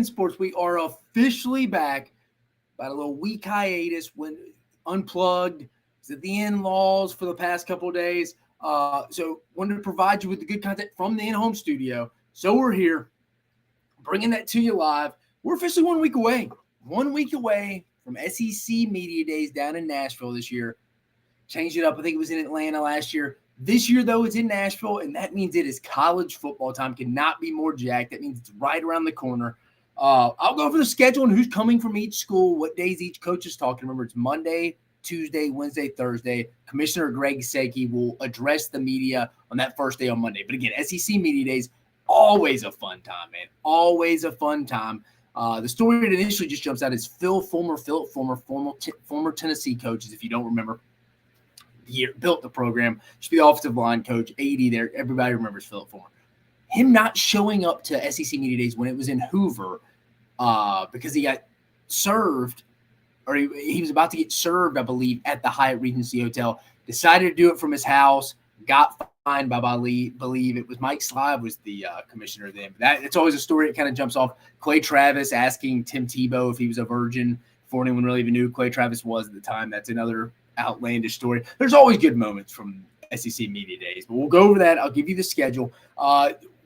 Sports, we are officially back. About a little week hiatus when unplugged. Was at the in-laws for the past couple of days. So wanted to provide you with the good content from the in-home studio. So we're here, bringing that to you live. We're officially 1 week away. 1 week away from SEC Media Days down in Nashville this year. Changed it up. I think it was in Atlanta last year. This year, though, it's in Nashville, and that means it is college football time. Cannot be more jacked. That means it's right around the corner. I'll go over the schedule and who's coming from each school, what days each coach is talking. Remember, it's Monday, Tuesday, Wednesday, Thursday. Commissioner Greg Sankey will address the media on that first day on Monday. But again, SEC Media Days, always a fun time, man. Always a fun time. The story that initially just jumps out is Philip Fulmer, former Tennessee coaches, if you don't remember. He built the program, should be the offensive line coach, AD there. Everybody remembers Philip Fulmer. Him not showing up to SEC Media Days when it was in Hoover because he got served, or he was about to get served, I believe, at the Hyatt Regency Hotel. Decided to do it from his house. Got fined by, I believe it was Mike Slive was the commissioner then. It's always a story that kind of jumps off. Clay Travis asking Tim Tebow if he was a virgin before anyone really even knew who Clay Travis was at the time. That's another outlandish story. There's always good moments from SEC Media Days, but we'll go over that. I'll give you the schedule.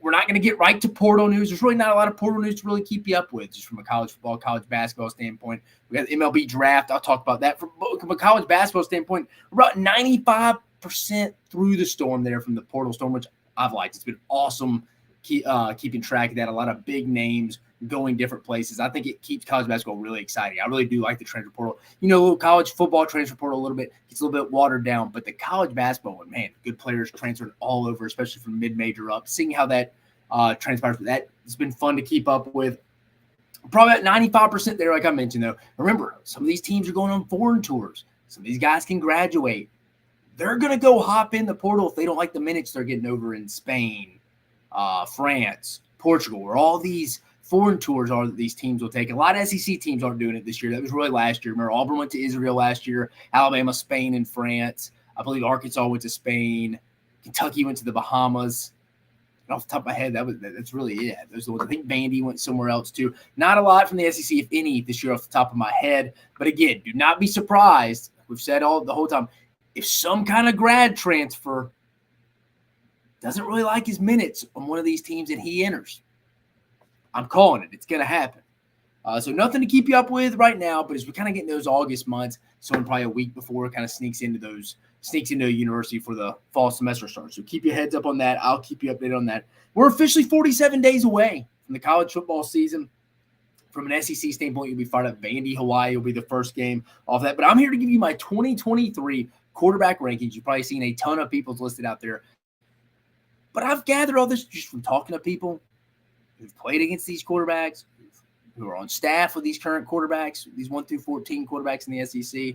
We're not going to get right to portal news. There's really not a lot of portal news to really keep you up with, just from a college football, college basketball standpoint. We got the MLB Draft. I'll talk about that. From a college basketball standpoint, we're about 95% through the storm there from the portal storm, which I've liked. It's been awesome keeping track of that. A lot of big names going different places. I think it keeps college basketball really exciting. I really do like the transfer portal. College football transfer portal a little bit gets a little bit watered down, but the college basketball one, man, good players transferred all over, especially from mid-major up. Seeing how that transpires, that has been fun to keep up with. Probably at 95% there, like I mentioned, though. Remember, some of these teams are going on foreign tours. Some of these guys can graduate. They're going to go hop in the portal if they don't like the minutes they're getting over in Spain, France, Portugal, where all these foreign tours are that these teams will take. A lot of SEC teams aren't doing it this year. That was really last year. Remember, Auburn went to Israel last year, Alabama, Spain, and France. I believe Arkansas went to Spain. Kentucky went to the Bahamas. And off the top of my head, that's really it. Those are the ones. I think Vandy went somewhere else too. Not a lot from the SEC, if any, this year off the top of my head. But again, do not be surprised. We've said the whole time, if some kind of grad transfer doesn't really like his minutes on one of these teams and he enters, I'm calling it. It's going to happen. So nothing to keep you up with right now, but as we kind of get in those August months, someone probably a week before kind of sneaks into a university for the fall semester starts. So keep your heads up on that. I'll keep you updated on that. We're officially 47 days away from the college football season. From an SEC standpoint, you'll be fired up. Vandy, Hawaii will be the first game off that. But I'm here to give you my 2023 quarterback rankings. You've probably seen a ton of people's listed out there. But I've gathered all this just from talking to people who've played against these quarterbacks, who are on staff with these current quarterbacks, these 1 through 14 quarterbacks in the SEC.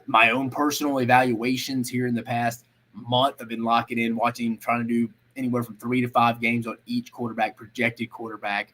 My own personal evaluations here in the past month, I've been locking in, trying to do anywhere from 3 to 5 games on each quarterback, projected quarterback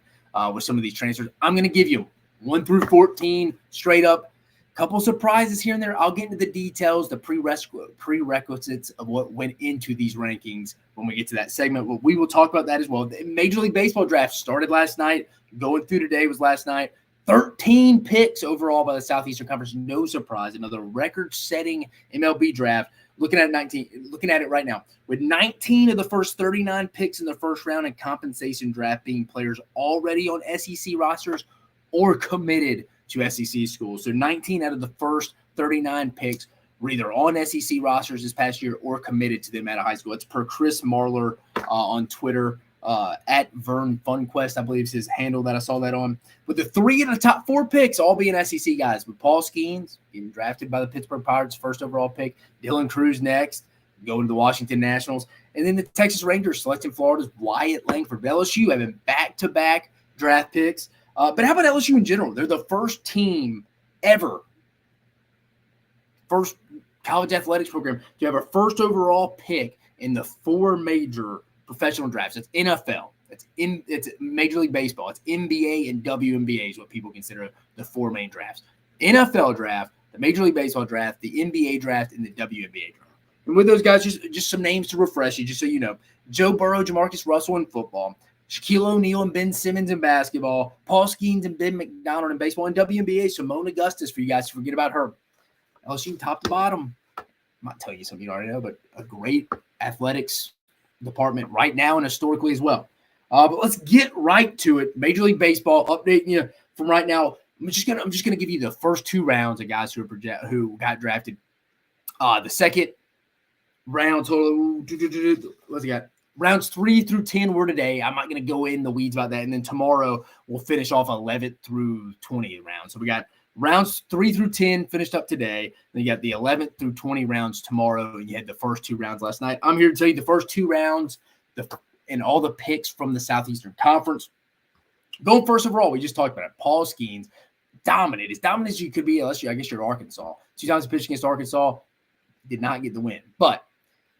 with some of these transfers. I'm going to give you 1 through 14 straight up. Couple surprises here and there. I'll get into the details, the prerequisites of what went into these rankings when we get to that segment. But we will talk about that as well. The Major League Baseball draft started last night. Going through today was last night. 13 picks overall by the Southeastern Conference. No surprise. Another record-setting MLB draft. Looking at it right now. With 19 of the first 39 picks in the first round and compensation draft being players already on SEC rosters or committed to SEC schools. So 19 out of the first 39 picks were either on SEC rosters this past year or committed to them out of high school. It's per Chris Marler on Twitter, at Vern Funquest, I believe is his handle that I saw that on. With the 3 of the top 4 picks all being SEC guys, with Paul Skeens getting drafted by the Pittsburgh Pirates, first overall pick, Dylan Cruz next, going to the Washington Nationals, and then the Texas Rangers selecting Florida's Wyatt Langford. LSU having back-to-back draft picks. But how about LSU in general? They're the first team ever, first college athletics program to have a first overall pick in the 4 major professional drafts. It's NFL. It's Major League Baseball. It's NBA and WNBA is what people consider the 4 main drafts. NFL draft, the Major League Baseball draft, the NBA draft, and the WNBA draft. And with those guys, just some names to refresh you, just so you know. Joe Burrow, Jamarcus Russell in football. Shaquille O'Neal and Ben Simmons in basketball, Paul Skeens and Ben McDonald in baseball, and WNBA, Simone Augustus for you guys to forget about her. LSU top to bottom. I might tell you something you already know, but a great athletics department right now and historically as well. But let's get right to it. Major League Baseball updating you from right now. I'm just gonna give you the first 2 rounds of guys who got drafted. The second round total. What's he got? Rounds 3 through 10 were today. I'm not going to go in the weeds about that. And then tomorrow we'll finish off 11th through 20 rounds. So we got rounds 3 through 10 finished up today. Then you got the 11th through 20 rounds tomorrow. You had the first 2 rounds last night. I'm here to tell you the first 2 rounds and all the picks from the Southeastern Conference. Going first overall, we just talked about it. Paul Skeens, dominant. As dominant as you could be, unless I guess you're Arkansas. 2 times pitched against Arkansas, did not get the win. But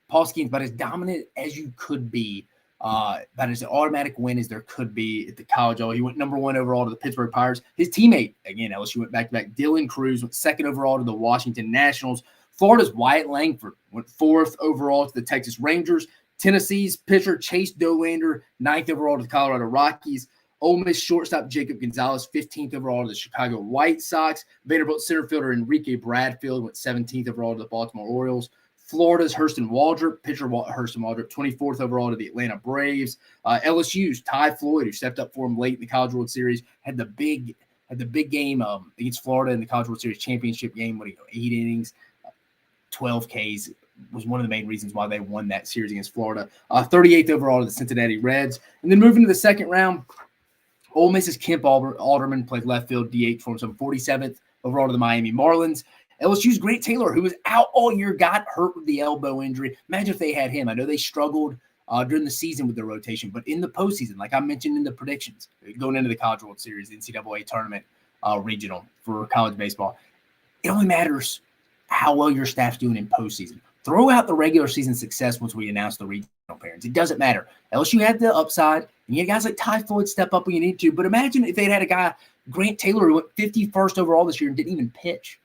Paul Skeens, about as dominant as you could be, about as an automatic win as there could be at the college level. He went number 1 overall to the Pittsburgh Pirates. His teammate, again, LSU went back-to-back. Dylan Cruz went 2nd overall to the Washington Nationals. Florida's Wyatt Langford went 4th overall to the Texas Rangers. Tennessee's pitcher Chase Dollander, 9th overall to the Colorado Rockies. Ole Miss shortstop Jacob Gonzalez, 15th overall to the Chicago White Sox. Vanderbilt center fielder Enrique Bradfield went 17th overall to the Baltimore Orioles. Florida's Hurston Waldrop, pitcher Hurston Waldrop, 24th overall to the Atlanta Braves. LSU's Ty Floyd, who stepped up for him late in the College World Series, had the big game against Florida in the College World Series championship game. 8 innings, 12 Ks. Was one of the main reasons why they won that series against Florida. 38th overall to the Cincinnati Reds. And then moving to the second round, Ole Miss's Kemp Alderman played left field DH for him, 47th overall to the Miami Marlins. LSU's Grant Taylor, who was out all year, got hurt with the elbow injury. Imagine if they had him. I know they struggled during the season with their rotation, but in the postseason, like I mentioned in the predictions, going into the College World Series, the NCAA tournament regional for college baseball, it only matters how well your staff's doing in postseason. Throw out the regular season success once we announce the regional pairings. It doesn't matter. LSU had the upside, and you had guys like Ty Floyd step up when you need to. But imagine if they'd had a guy, Grant Taylor, who went 51st overall this year and didn't even pitch.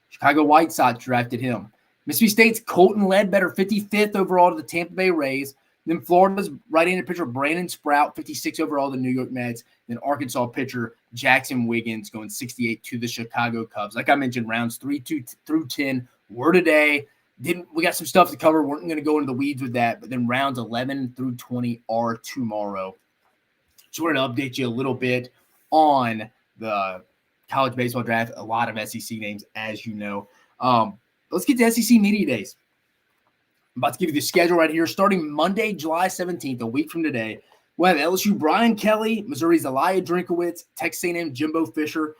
Chicago White Sox drafted him. Mississippi State's Colton Ledbetter, 55th overall to the Tampa Bay Rays. Then Florida's right-handed pitcher Brandon Sprout, 56 overall to the New York Mets. Then Arkansas pitcher Jackson Wiggins going 68 to the Chicago Cubs. Like I mentioned, rounds 3 through 10 were today. We got some stuff to cover. We're not going to go into the weeds with that. But then rounds 11 through 20 are tomorrow. Just wanted to update you a little bit on the college baseball draft. A lot of SEC names, as you know. Let's get to SEC Media Days. I'm about to give you the schedule right here. Starting Monday, July 17th, a week from today, we'll have LSU Brian Kelly, Missouri's Elijah Drinkowitz, Texas A&M Jimbo Fisher.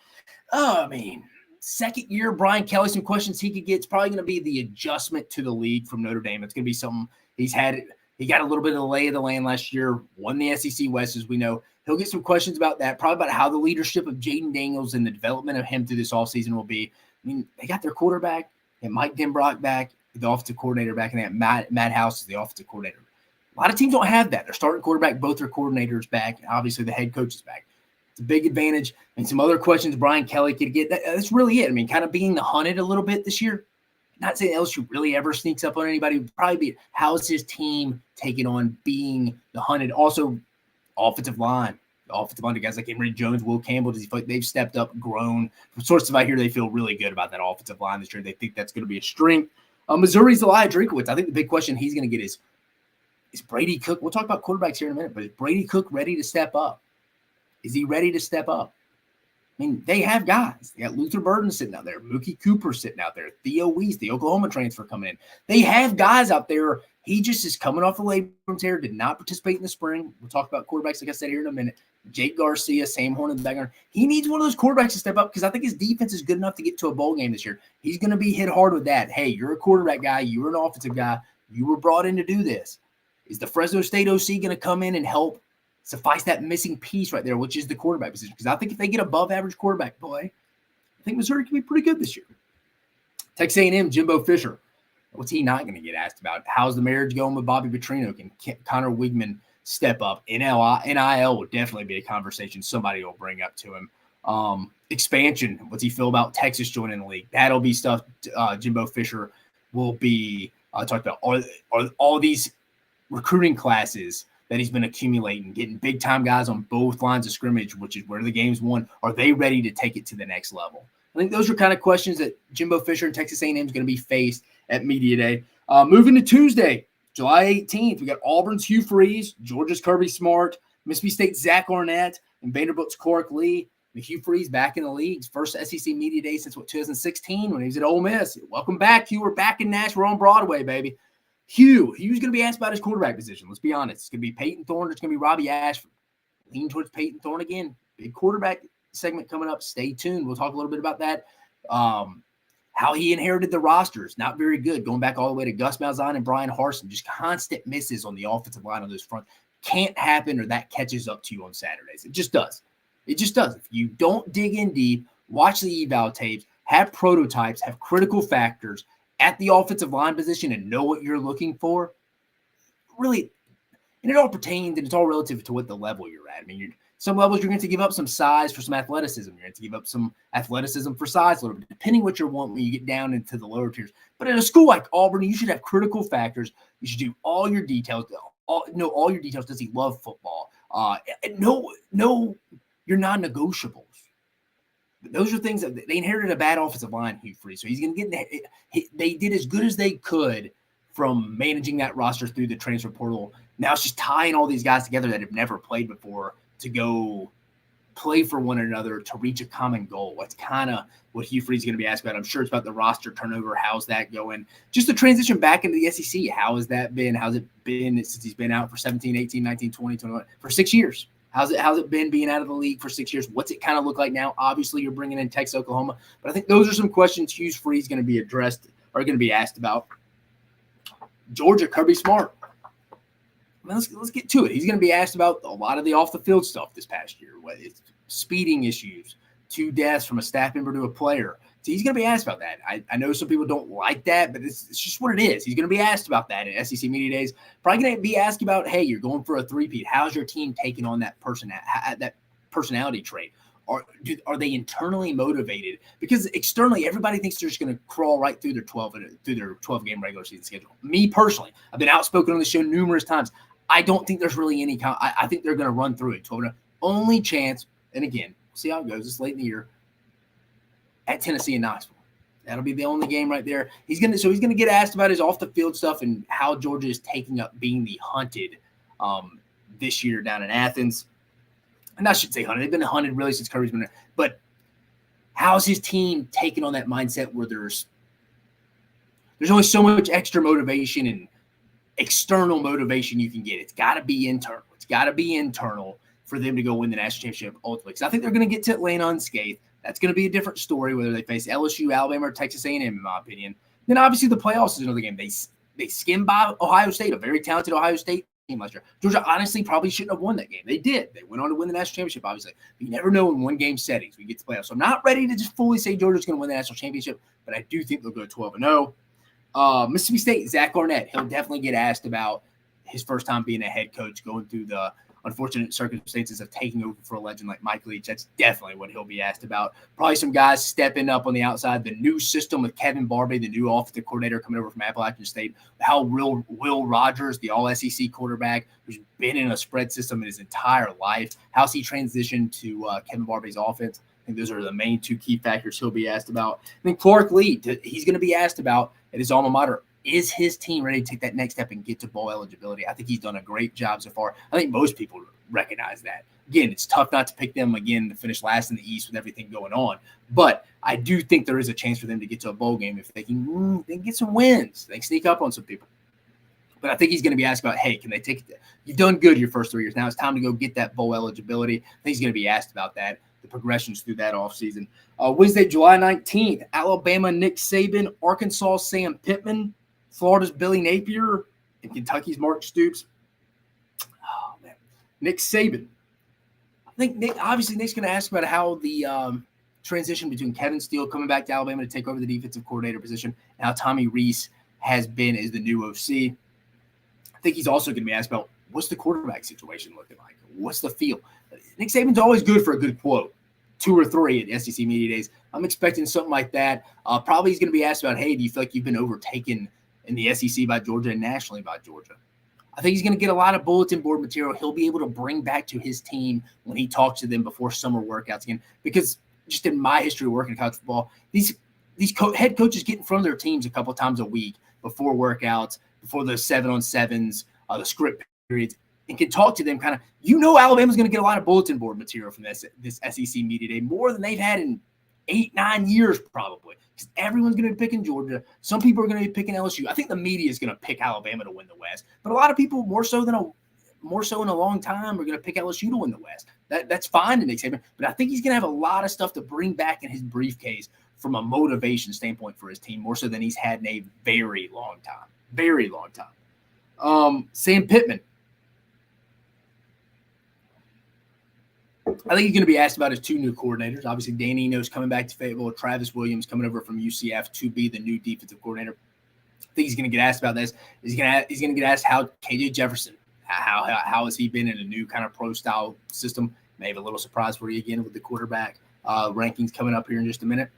Second year, Brian Kelly, some questions he could get. It's probably going to be the adjustment to the league from Notre Dame. It's going to be something he's had. He got a little bit of the lay of the land last year, won the SEC West, as we know. He'll get some questions about that, probably about how the leadership of Jaden Daniels and the development of him through this offseason will be. I mean, they got their quarterback, and Mike Denbrock back, the offensive coordinator back, and they have Matt House is the offensive coordinator. A lot of teams don't have that. Their starting quarterback, both their coordinators back, and obviously the head coach is back. It's a big advantage. And some other questions Brian Kelly could get. That's really it. I mean, kind of being the hunted a little bit this year. Not saying LSU really ever sneaks up on anybody. It would probably be how's his team taking on being the hunted. Also, offensive line. The offensive line, guys like Emory Jones, Will Campbell, does he feel like they've stepped up, grown? From sources I hear, they feel really good about that offensive line this year. They think that's going to be a strength. Missouri's Elijah Drinkowitz. I think the big question he's going to get is Brady Cook. We'll talk about quarterbacks here in a minute, but is Brady Cook ready to step up? Is he ready to step up? I mean, they have guys. They got Luther Burden sitting out there, Mookie Cooper sitting out there, Theo Weiss, the Oklahoma transfer coming in. They have guys out there. He just is coming off a labrum tear, did not participate in the spring. We'll talk about quarterbacks, like I said, here in a minute. Jake Garcia, Sam Horn in the background. He needs one of those quarterbacks to step up because I think his defense is good enough to get to a bowl game this year. He's going to be hit hard with that. Hey, you're a quarterback guy. You're an offensive guy. You were brought in to do this. Is the Fresno State OC going to come in and help suffice that missing piece right there, which is the quarterback position? Because I think if they get above average quarterback play, I think Missouri can be pretty good this year. Texas A&M, Jimbo Fisher. What's he not going to get asked about? How's the marriage going with Bobby Petrino? Can Connor Wigman step up? NIL will definitely be a conversation somebody will bring up to him. Expansion. What's he feel about Texas joining the league? That'll be stuff Jimbo Fisher will be talked about. Are all these recruiting classes that he's been accumulating, getting big-time guys on both lines of scrimmage, which is where the game's won. Are they ready to take it to the next level? I think those are kind of questions that Jimbo Fisher and Texas A&M is going to be faced at Media Day. Moving to Tuesday, July 18th, we got Auburn's Hugh Freeze, Georgia's Kirby Smart, Mississippi State's Zach Arnett, and Vanderbilt's Cork Lee. Hugh Freeze back in the league's first SEC Media Day since 2016 when he was at Ole Miss. Welcome back, Hugh. We're back in Nashville. We're on Broadway, baby. Hugh's going to be asked about his quarterback position. Let's be honest. It's going to be Peyton Thorne. It's going to be Robbie Ashford. Lean towards Peyton Thorne again. Big quarterback segment coming up. Stay tuned. We'll talk a little bit about that. How he inherited the rosters. Not very good. Going back all the way to Gus Malzahn and Brian Harsin. Just constant misses on the offensive line on those front. Can't happen or that catches up to you on Saturdays. It just does. It just does. If you don't dig in deep, watch the eval tapes, have prototypes, have critical factors at the offensive line position and know what you're looking for, really, and it all pertains and it's all relative to what the level you're at. I mean, some levels you're going to give up some size for some athleticism. You're going to give up some athleticism for size a little bit, depending what you want when you get down into the lower tiers. But at a school like Auburn, you should have critical factors. You should do all your details, know all your details. Does he love football? Know your non-negotiables. Those are things that they inherited a bad offensive line, Hugh Freeze. So he's going to get they did as good as they could from managing that roster through the transfer portal. Now it's just tying all these guys together that have never played before to go play for one another to reach a common goal. That's kind of what Hugh Freeze is going to be asked about. I'm sure it's about the roster turnover. How's that going? Just the transition back into the SEC. How has that been? How's it been since he's been out for 17, 18, 19, 20, 21, for 6 years? How's it been being out of the league for 6 years? What's it kind of look like now? Obviously, you're bringing in Texas, Oklahoma. But I think those are some questions Hugh Freeze is going to be addressed or going to be asked about. Georgia, Kirby Smart. I mean, let's get to it. He's going to be asked about a lot of the off-the-field stuff this past year. It's speeding issues, 2 deaths from a staff member to a player. So he's going to be asked about that. I know some people don't like that, but it's just what it is. He's going to be asked about that in SEC Media Days. Probably going to be asked about, hey, you're going for a three-peat. How's your team taking on that personality trait? Are they internally motivated? Because externally, everybody thinks they're just going to crawl right through their 12-game regular season schedule. Me personally, I've been outspoken on the show numerous times. I don't think there's really any. I think they're going to run through it. 12. Only chance, and again, we'll see how it goes. It's late in the year. At Tennessee and Knoxville. That'll be the only game right there. He's gonna get asked about his off the field stuff and how Georgia is taking up being the hunted this year down in Athens. And I should say hunted. They've been hunted really since Kirby's been there. But how's his team taking on that mindset where there's only so much extra motivation and external motivation you can get? It's got to be internal. It's got to be internal for them to go win the national championship ultimately. Because I think they're going to get to Atlanta unscathed. That's going to be a different story whether they face LSU, Alabama, or Texas A&M, in my opinion. Then obviously the playoffs is another game. They skimmed by Ohio State, a very talented Ohio State team last year. Georgia honestly probably shouldn't have won that game. They did. They went on to win the national championship, obviously. But you never know in one-game settings. We get to playoffs. So I'm not ready to just fully say Georgia's going to win the national championship, but I do think they'll go 12-0. Mississippi State, Zach Arnett. He'll definitely get asked about his first time being a head coach, going through the unfortunate circumstances of taking over for a legend like Mike Leach. That's definitely what he'll be asked about. Probably some guys stepping up on the outside. The new system with Kevin Barbie, the new offensive coordinator coming over from Appalachian State. How Will Rogers, the all-SEC quarterback, who's been in a spread system in his entire life, how's he transitioned to Kevin Barbie's offense? I think those are the main 2 key factors he'll be asked about. I think Clark Lee, he's going to be asked about at his alma mater. Is his team ready to take that next step and get to bowl eligibility? I think he's done a great job so far. I think most people recognize that. Again, it's tough not to pick them again to finish last in the East with everything going on. But I do think there is a chance for them to get to a bowl game if they can get some wins. They can sneak up on some people. But I think he's going to be asked about, hey, can they take it? You've done good your first 3 years. Now it's time to go get that bowl eligibility. I think he's going to be asked about that, the progressions through that offseason. Wednesday, July 19th, Alabama, Nick Saban, Arkansas, Sam Pittman, Florida's Billy Napier, and Kentucky's Mark Stoops. Oh, man. Nick Saban. I think Nick's going to ask about how the transition between Kevin Steele coming back to Alabama to take over the defensive coordinator position, and how Tommy Rees has been as the new OC. I think he's also going to be asked about what's the quarterback situation looking like? What's the feel? Nick Saban's always good for a good quote. 2 or 3 at SEC Media Days. I'm expecting something like that. Probably he's going to be asked about, hey, do you feel like you've been overtaken in the SEC by Georgia and nationally by Georgia? I think he's going to get a lot of bulletin board material he'll be able to bring back to his team when he talks to them before summer workouts again. Because just in my history of working in college football, these head coaches get in front of their teams a couple times a week before workouts, before the 7-on-7s, the script periods, and can talk to them kind of, Alabama's going to get a lot of bulletin board material from this SEC Media Day, more than they've had in 8-9 years probably, because everyone's going to be picking Georgia. Some people are going to be picking LSU. I think the media is going to pick Alabama to win the West, but a lot of people more so in a long time are going to pick LSU to win the West. That's fine to Nick Saban, but I think he's going to have a lot of stuff to bring back in his briefcase from a motivation standpoint for his team, more so than he's had in a very long time. Very long time. Sam Pittman. I think he's going to be asked about his two new coordinators. Obviously, Dan Enos coming back to Fayetteville, Travis Williams coming over from UCF to be the new defensive coordinator. I think he's going to get asked about this. He's going to get asked how KJ Jefferson, how has he been in a new kind of pro-style system. Maybe a little surprise for you again with the quarterback rankings coming up here in just a minute.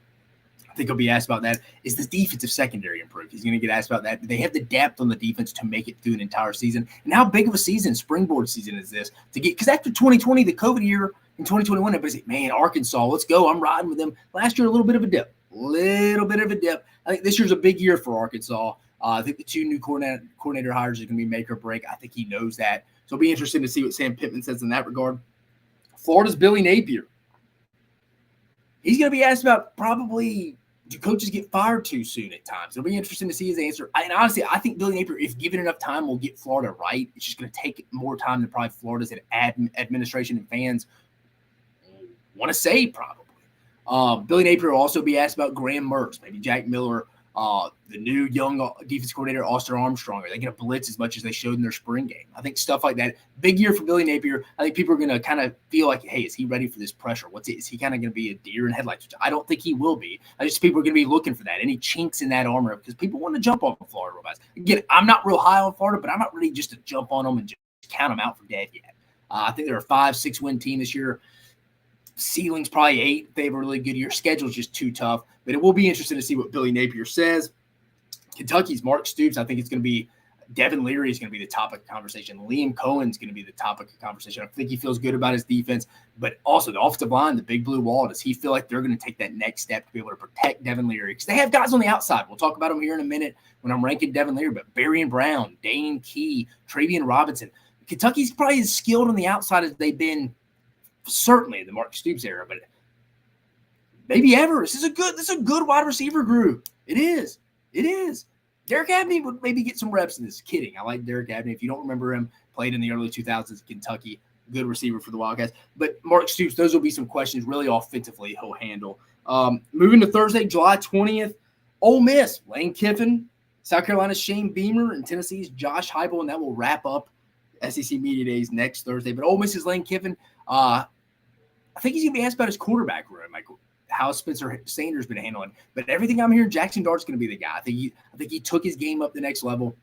I think he'll be asked about that. Is the defensive secondary improved? He's going to get asked about that. Do they have the depth on the defense to make it through an entire season? And how big of a season, springboard season, is this to get? Because after 2020, the COVID year in 2021, everybody's like, man, Arkansas, let's go. I'm riding with them. Last year, a little bit of a dip. I think this year's a big year for Arkansas. I think the two new coordinator hires are going to be make or break. I think he knows that. So it'll be interesting to see what Sam Pittman says in that regard. Florida's Billy Napier. He's going to be asked about probably, do coaches get fired too soon at times? It'll be interesting to see his answer. And honestly, I think Billy Napier, if given enough time, will get Florida right. It's just going to take more time than probably Florida's administration and fans want to say probably. Billy Napier will also be asked about Graham Mertz, maybe Jack Miller, the new young defense coordinator, Austin Armstrong. Are they going to blitz as much as they showed in their spring game? I think stuff like that. Big year for Billy Napier. I think people are going to kind of feel like, hey, is he ready for this pressure? Is he kind of going to be a deer in headlights? Which I don't think he will be. I just people are going to be looking for that. Any chinks in that armor, because people want to jump on Florida real fast. Again, I'm not real high on Florida, but I'm not ready just to jump on them and just count them out for dead yet. I think they're a 5-6 win team this year. Ceiling's probably 8. They have a really good year. Schedule's just too tough. But it will be interesting to see what Billy Napier says. Kentucky's Mark Stoops. I think it's going to be Devin Leary is going to be the topic of conversation. Liam Cohen's going to be the topic of conversation. I think he feels good about his defense, but also the offensive line, the big blue wall. Does he feel like they're going to take that next step to be able to protect Devin Leary? Because they have guys on the outside. We'll talk about them here in a minute when I'm ranking Devin Leary, but Berrien Brown, Dane Key, Travian Robinson. Kentucky's probably as skilled on the outside as they've been certainly in the Mark Stoops era, but maybe ever. This is a good wide receiver group. It is. Derek Abney would maybe get some reps in this. Kidding. I like Derek Abney. If you don't remember him, played in the early 2000s in Kentucky. Good receiver for the Wildcats. But Mark Stoops, those will be some questions really offensively he'll handle. Moving to Thursday, July 20th, Ole Miss, Lane Kiffin, South Carolina's Shane Beamer, and Tennessee's Josh Heupel, and that will wrap up SEC Media Days next Thursday. But Ole Miss's Lane Kiffin, I think he's going to be asked about his quarterback room, like how Spencer Sanders been handling. But everything I'm hearing, Jackson Dart's going to be the guy. I think he took his game up the next level.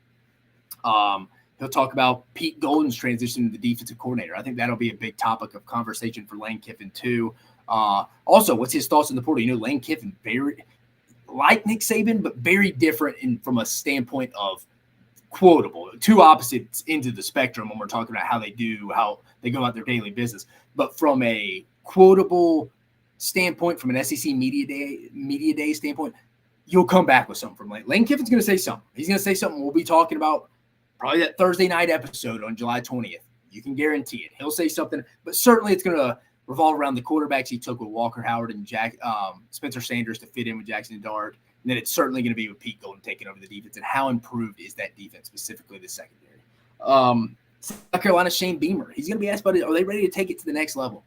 He'll talk about Pete Golden's transition to the defensive coordinator. I think that'll be a big topic of conversation for Lane Kiffin too. Also, what's his thoughts on the portal? Lane Kiffin, very like Nick Saban, but very different from a standpoint of quotable. Two opposites ends of the spectrum when we're talking about how they go about their daily business. But from a quotable standpoint, from an SEC media day standpoint, you'll come back with something from Lane. Lane Kiffin's going to say something. He's going to say something we'll be talking about probably that Thursday night episode on July 20th. You can guarantee it. He'll say something, but certainly it's going to revolve around the quarterbacks he took with Walker Howard and Spencer Sanders to fit in with Jackson Dart. And then it's certainly going to be with Pete Golden taking over the defense. And how improved is that defense, specifically the secondary? South Carolina, Shane Beamer. He's going to be asked about it. Are they ready to take it to the next level?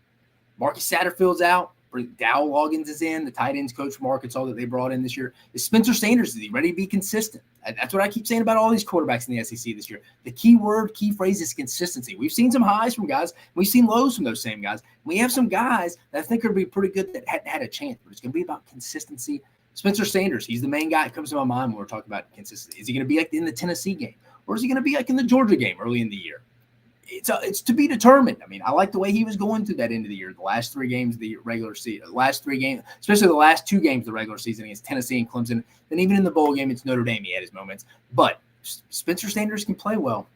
Marcus Satterfield's out. Dow Loggins is in, the tight ends coach from Arkansas that they brought in this year. Is Spencer Sanders, is he ready to be consistent? That's what I keep saying about all these quarterbacks in the SEC this year. The key phrase is consistency. We've seen some highs from guys. We've seen lows from those same guys. We have some guys that I think are going to be pretty good that hadn't had a chance, but it's going to be about consistency. Spencer Sanders, he's the main guy that comes to my mind when we're talking about consistency. Is he going to be like in the Tennessee game? Or is he going to be like in the Georgia game early in the year? It's to be determined. I mean, I like the way he was going through that end of the year. The last 3 games of the regular season, especially the last 2 games of the regular season against Tennessee and Clemson. Then even in the bowl game, it's Notre Dame. He had his moments. But Spencer Sanders can play well.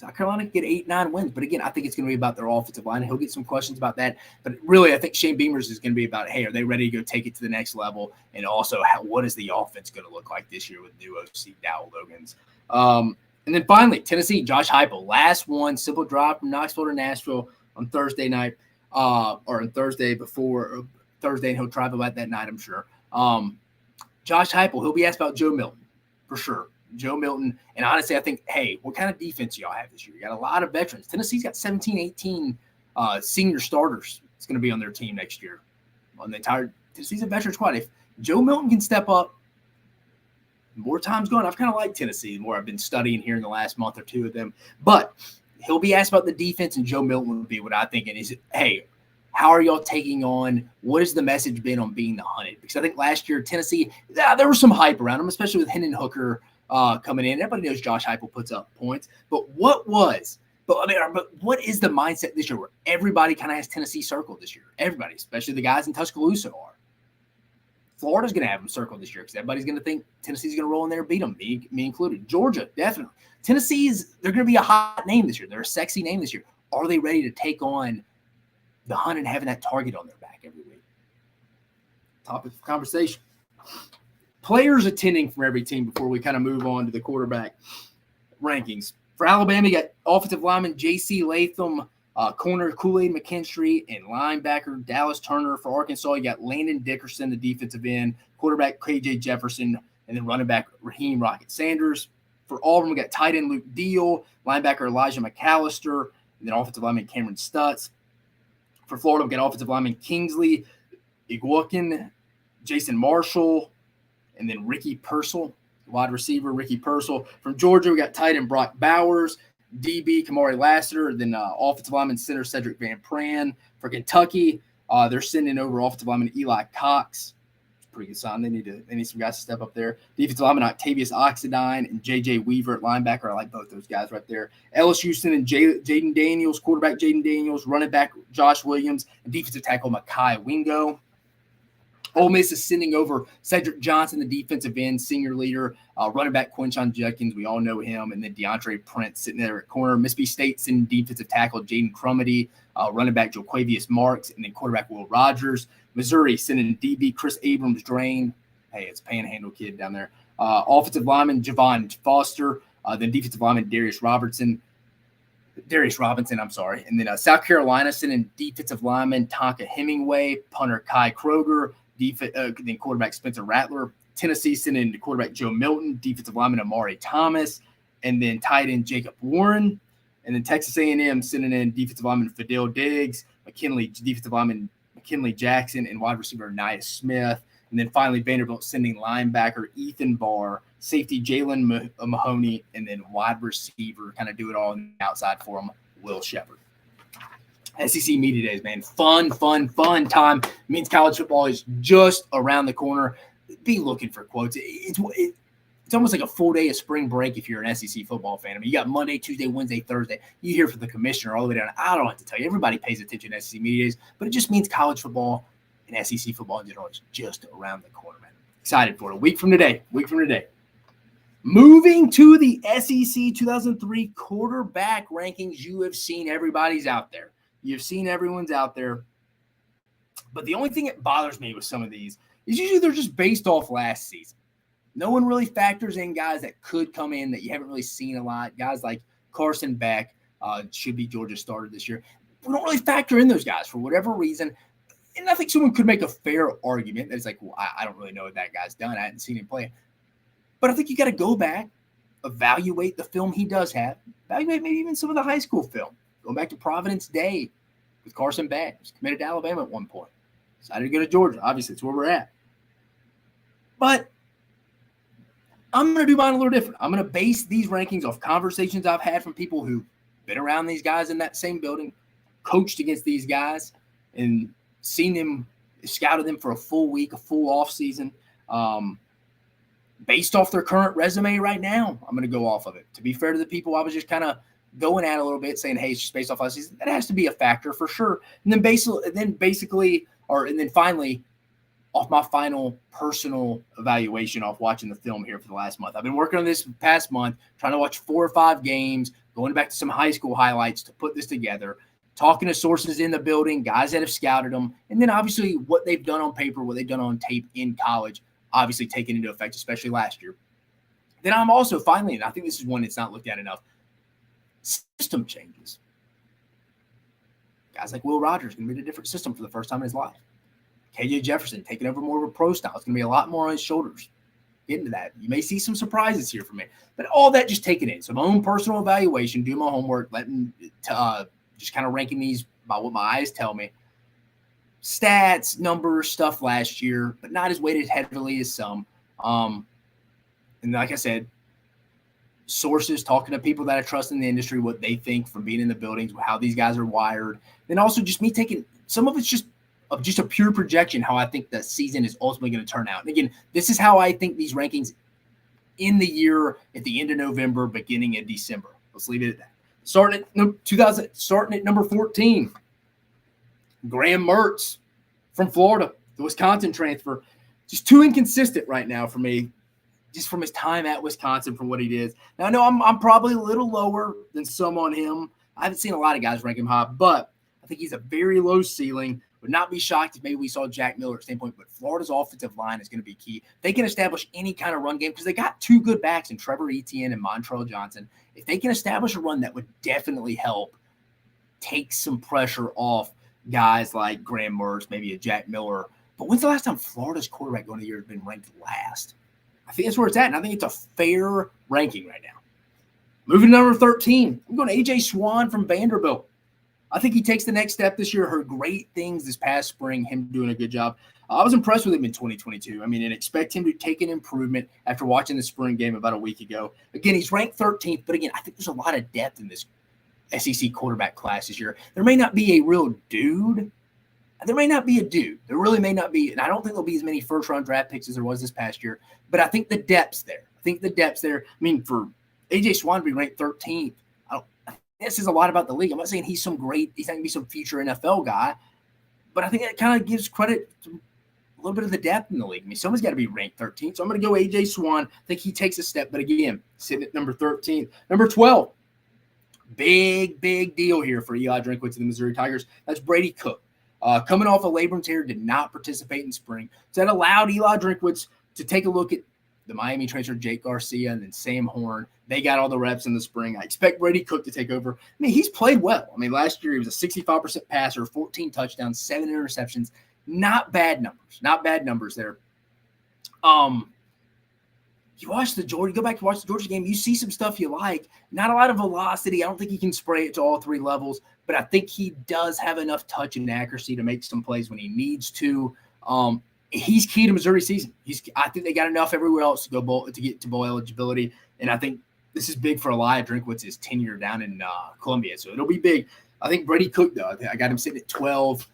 South Carolina could get 8-9 wins. But again, I think it's going to be about their offensive line. He'll get some questions about that. But really, I think Shane Beamer's is going to be about, hey, are they ready to go take it to the next level? And also, what is the offense going to look like this year with new OC Dow Logans? And then finally, Tennessee, Josh Heupel, last one, simple drop from Knoxville to Nashville on Thursday night, or on Thursday before Thursday, and he'll travel back that night, I'm sure. Josh Heupel, he'll be asked about Joe Milton, for sure. Joe Milton. And honestly, I think, hey, what kind of defense do y'all have this year? You got a lot of veterans. Tennessee's got 17, 18 senior starters. It's going to be on their team next year. On the entire Tennessee's a veteran squad. If Joe Milton can step up, more time's gone. I've kind of liked Tennessee the more I've been studying here in the last month or two of them. But he'll be asked about the defense, and Joe Milton would be what I think. And is, hey, how are y'all taking on? What has the message been on being the hunted? Because I think last year Tennessee, there was some hype around them, especially with Hendon Hooker coming in. Everybody knows Josh Heupel puts up points. But what is the mindset this year where everybody kind of has Tennessee circled this year? Everybody, especially the guys in Tuscaloosa are. Florida's going to have them circled this year because everybody's going to think Tennessee's going to roll in there and beat them, me included. Georgia, definitely. They're going to be a hot name this year. They're a sexy name this year. Are they ready to take on the hunt and having that target on their back every week? Topic of conversation. Players attending from every team before we kind of move on to the quarterback rankings. For Alabama, you got offensive lineman J.C. Latham, corner Kool-Aid McKinstry, and linebacker Dallas Turner. For Arkansas, you got Landon Dickerson, the defensive end, quarterback K.J. Jefferson, and then running back Raheem Rocket Sanders. For Auburn, we got tight end Luke Deal, linebacker Elijah McAllister, and then offensive lineman Cameron Stutz. For Florida, we got offensive lineman Kingsley Iguakin, Jason Marshall, and then Ricky Purcell, wide receiver Ricky Purcell. From Georgia, we got tight end Brock Bowers, DB Kamari Lassiter, then offensive lineman center Cedric Van Pran. For Kentucky, they're sending over offensive lineman Eli Cox. Pretty good sign. They need some guys to step up there. Defensive lineman Octavius Oxidine and J.J. Weaver at linebacker. I like both those guys right there. Ellis Houston and Jaden Daniels, quarterback Jaden Daniels, running back Josh Williams, and defensive tackle Makai Wingo. Ole Miss is sending over Cedric Johnson, the defensive end, senior leader, running back Quinshon Judkins. We all know him. And then DeAndre Prince sitting there at corner. Mississippi State sending defensive tackle Jaden Crumedy, running back Joquavius Marks, and then quarterback Will Rogers. Missouri sending DB Chris Abrams-Drain. Hey, it's a Panhandle kid down there. Offensive lineman Javon Foster, then defensive lineman Darius Robinson, And then South Carolina sending defensive lineman Tonka Hemingway, punter Kai Kroger, then quarterback Spencer Rattler. Tennessee sending quarterback Joe Milton, defensive lineman Amari Thomas, and then tight end Jacob Warren. And then Texas A&M sending in defensive lineman Fidel Diggs, defensive lineman McKinley Jackson, and wide receiver Nia Smith. And then finally Vanderbilt sending linebacker Ethan Barr, safety Jalen Mahoney, and then wide receiver, kind of do it all on the outside for him, Will Shepard. SEC Media Days, man. Fun time. It means college football is just around the corner. Be looking for quotes. It's almost like a full day of spring break if you're an SEC football fan. I mean, you got Monday, Tuesday, Wednesday, Thursday. You hear from the commissioner all the way down. I don't have to tell you. Everybody pays attention to SEC Media Days, but it just means college football and SEC football in general is just around the corner, man. Excited for it. A week from today. Moving to the SEC 2003 quarterback rankings, you have seen everybody's out there. You've seen everyone's out there. But the only thing that bothers me with some of these is usually they're just based off last season. No one really factors in guys that could come in that you haven't really seen a lot. Guys like Carson Beck should be Georgia's starter this year. We don't really factor in those guys for whatever reason. And I think someone could make a fair argument that it's like, well, I don't really know what that guy's done. I hadn't seen him play. But I think you got to go back, evaluate the film he does have, evaluate maybe even some of the high school film. Going back to Providence Day with Carson Beck. He was committed to Alabama at one point. Decided to go to Georgia. Obviously, it's where we're at. But I'm going to do mine a little different. I'm going to base these rankings off conversations I've had from people who've been around these guys in that same building, coached against these guys, and seen them, scouted them for a full week, a full off season. Based off their current resume right now, I'm going to go off of it. To be fair to the people, I was just kind of going at a little bit, saying, "Hey, it's just based off last season." That has to be a factor for sure. And then finally, off my final personal evaluation off watching the film here for the last month. I've been working on this past month, trying to watch 4 or 5 games, going back to some high school highlights to put this together, talking to sources in the building, guys that have scouted them, and then obviously what they've done on paper, what they've done on tape in college, obviously taken into effect, especially last year. Then I'm also finally, and I think this is one that's not looked at enough, system changes. Guys like Will Rogers going to be in a different system for the first time in his life. KJ Jefferson taking over more of a pro style. It's going to be a lot more on his shoulders. Get into that. You may see some surprises here from me. But all that just taken in. So my own personal evaluation, do my homework, letting just kind of ranking these by what my eyes tell me. Stats, numbers, stuff last year, but not as weighted heavily as some. And like I said, sources, talking to people that I trust in the industry, what they think from being in the buildings, how these guys are wired. Then also just me taking some of it's just a pure projection, how I think the season is ultimately going to turn out. And again, this is how I think these rankings in the year at the end of November, beginning of December. Let's leave it at that. Starting at number 14, Graham Mertz from Florida, the Wisconsin transfer. Just too inconsistent right now for me, just from his time at Wisconsin, from what he did. Now, I know I'm probably a little lower than some on him. I haven't seen a lot of guys rank him high, but I think he's a very low ceiling. Would not be shocked if maybe we saw Jack Miller at the same point, but Florida's offensive line is going to be key. They can establish any kind of run game because they got 2 good backs in Trevor Etienne and Montrell Johnson. If they can establish a run, that would definitely help take some pressure off guys like Graham Mertz, maybe a Jack Miller. But when's the last time Florida's quarterback going to the year has been ranked last? I think that's where it's at, and I think it's a fair ranking right now. Moving to number 13, I'm going to A.J. Swan from Vanderbilt. I think he takes the next step this year. Heard great things this past spring, him doing a good job. I was impressed with him in 2022. I mean, and expect him to take an improvement after watching the spring game about a week ago. Again, he's ranked 13th, but again, I think there's a lot of depth in this SEC quarterback class this year. There may not be a real dude. There may not be a dude. There really may not be, and I don't think there'll be as many first-round draft picks as there was this past year, but I think the depth's there. I mean, for A.J. Swan to be ranked 13th, this is a lot about the league. I'm not saying he's not going to be some future NFL guy, but I think that kind of gives credit to a little bit of the depth in the league. I mean, someone's got to be ranked 13th. So I'm going to go A.J. Swan. I think he takes a step, but again, sitting at number 13. Number 12, big deal here for Eli Drinkwitz and the Missouri Tigers. That's Brady Cook. Coming off a labrum tear, did not participate in spring. So that allowed Eli Drinkwitz to take a look at the Miami transfer, Jake Garcia, and then Sam Horn. They got all the reps in the spring. I expect Brady Cook to take over. I mean, he's played well. I mean, last year he was a 65% passer, 14 touchdowns, 7 interceptions. Not bad numbers there. You go back to watch the Georgia game, you see some stuff you like. Not a lot of velocity. I don't think he can spray it to all 3 levels, but I think he does have enough touch and accuracy to make some plays when he needs to. He's key to Missouri season. I think they got enough everywhere else to get to bowl eligibility, and I think this is big for Eli Drinkwitz's tenure down in Columbia, so it'll be big. I think Brady Cook, though, I got him sitting at 12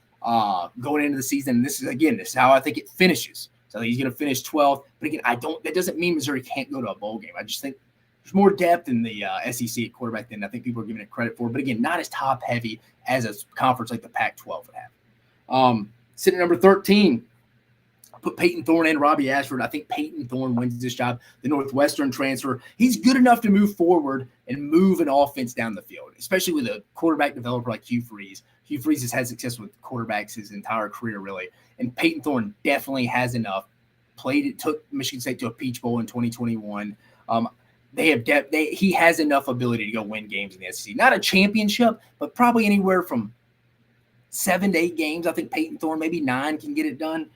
going into the season. This is how I think it finishes. So he's going to finish 12th, but again, that doesn't mean Missouri can't go to a bowl game. I just think there's more depth in the SEC at quarterback than I think people are giving it credit for, but again, not as top heavy as a conference like the Pac-12 would have. Sitting at number 13. Put Peyton Thorne and Robbie Ashford. I think Peyton Thorne wins this job. The Northwestern transfer. He's good enough to move forward and move an offense down the field, especially with a quarterback developer like Hugh Freeze. Hugh Freeze has had success with quarterbacks his entire career, really. And Peyton Thorne definitely has enough. Took Michigan State to a Peach Bowl in 2021. They have depth. He has enough ability to go win games in the SEC. Not a championship, but probably anywhere from 7 to 8 games. I think Peyton Thorne, maybe 9, can get it done.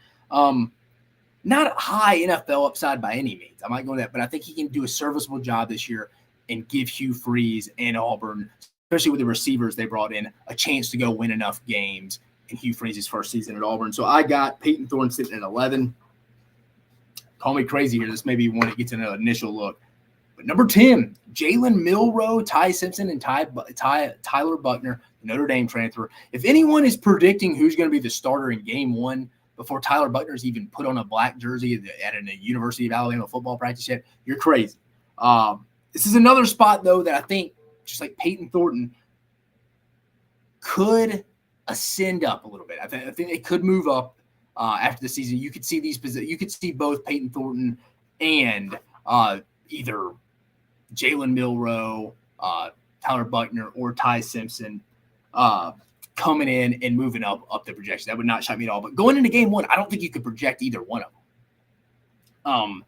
Not a high NFL upside by any means. I might go with that, but I think he can do a serviceable job this year and give Hugh Freeze and Auburn, especially with the receivers they brought in, a chance to go win enough games in Hugh Freeze's first season at Auburn. So I got Peyton Thorne sitting at 11. Call me crazy here. This may be one that gets an initial look. But number 10, Jalen Milroe, Ty Simpson, and Tyler Buckner, the Notre Dame transfer. If anyone is predicting who's going to be the starter in game 1 before Tyler Buckner's even put on a black jersey at a University of Alabama football practice yet, you're crazy. This is another spot, though, that I think, just like Peyton Thornton, could ascend up a little bit. I think they could move up. after the season. You could see both Peyton Thornton and either Jalen Milroe, Tyler Buckner, or Ty Simpson coming in and moving up the projection. That would not shock me at all. But going into game one, I don't think you could project either one of them.